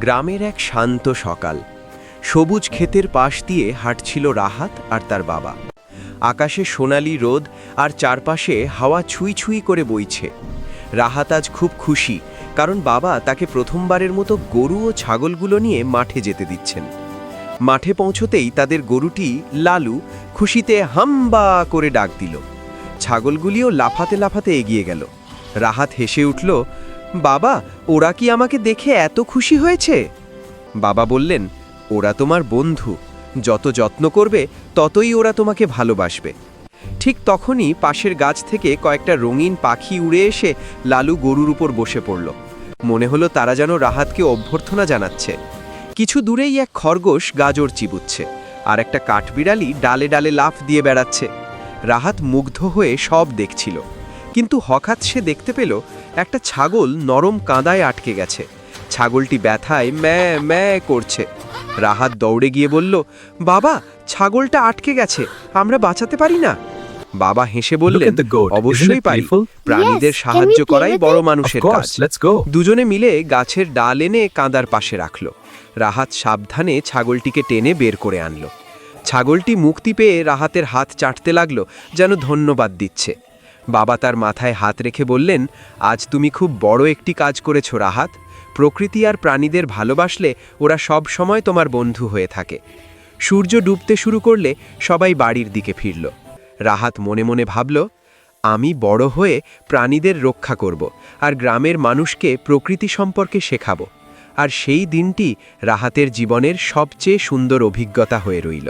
গ্রামের এক শান্ত সকাল। সবুজ ক্ষেতের পাশ দিয়ে হাঁটছিল রাহাত আর তার বাবা। আকাশে সোনালি রোদ আর চারপাশে হাওয়া ছুঁই ছুঁই করে বইছে। রাহাত আজ খুব খুশি, কারণ বাবা তাকে প্রথমবারের মতো গরু ও ছাগলগুলো নিয়ে মাঠে যেতে দিচ্ছেন। মাঠে পৌঁছতেই তাদের গরুটি লালু খুশিতে হাম্বা করে ডাক দিল। ছাগলগুলিও লাফাতে লাফাতে এগিয়ে গেল। রাহাত হেসে উঠল, বাবা, ওরা কি আমাকে দেখে এত খুশি হয়েছে? বাবা বললেন, ওরা তোমার বন্ধু, যত যত্ন করবে ততই ওরা তোমাকে ভালোবাসবে। ঠিক তখনই পাশের গাছ থেকে কয়েকটা রঙিন পাখি উড়ে এসে লালু গরুর উপর বসে পড়ল। মনে হলো তারা যেন রাহাতকে অভ্যর্থনা জানাচ্ছে। কিছু দূরেই এক খরগোশ গাজর চিবুচ্ছে, আর একটা কাঠবিড়ালি ডালে ডালে লাফ দিয়ে বেড়াচ্ছে। রাহাত মুগ্ধ হয়ে সব দেখছিল, কিন্তু হঠাৎ সে দেখতে পেল একটা ছাগল নরম কাঁদায় আটকে গেছে। ছাগলটি ব্যথায় ম্যাঁ ম্যাঁ করছে। রাহাত দৌড়ে গিয়ে বলল, বাবা, ছাগলটা আটকে গেছে, আমরা বাঁচাতে পারি না? বাবা হেসে বললেন, অবশ্যই পারি, প্রাণীদের সাহায্য করাই বড় মানুষের কাজ। দুজনে মিলে গাছের ডাল এনে কাঁদার পাশে রাখল। রাহাত সাবধানে ছাগলটিকে টেনে বের করে আনল। ছাগলটি মুক্তি পেয়ে রাহাতের হাত চাটতে লাগল, যেন ধন্যবাদ দিচ্ছে। বাবা তার মাথায় হাত রেখে বললেন, আজ তুমি খুব বড় একটি কাজ করেছো রাহাত। প্রকৃতি আর প্রাণীদের ভালোবাসলে ওরা সব সময় তোমার বন্ধু হয়ে থাকে। সূর্য ডুবতে শুরু করলে সবাই বাড়ির দিকে ফিরল। রাহাত মনে মনে ভাবল, আমি বড় হয়ে প্রাণীদের রক্ষা করব আর গ্রামের মানুষকে প্রকৃতি সম্পর্কে শেখাবো। আর সেই দিনটি রাহাতের জীবনের সবচেয়ে সুন্দর অভিজ্ঞতা হয়ে রইল।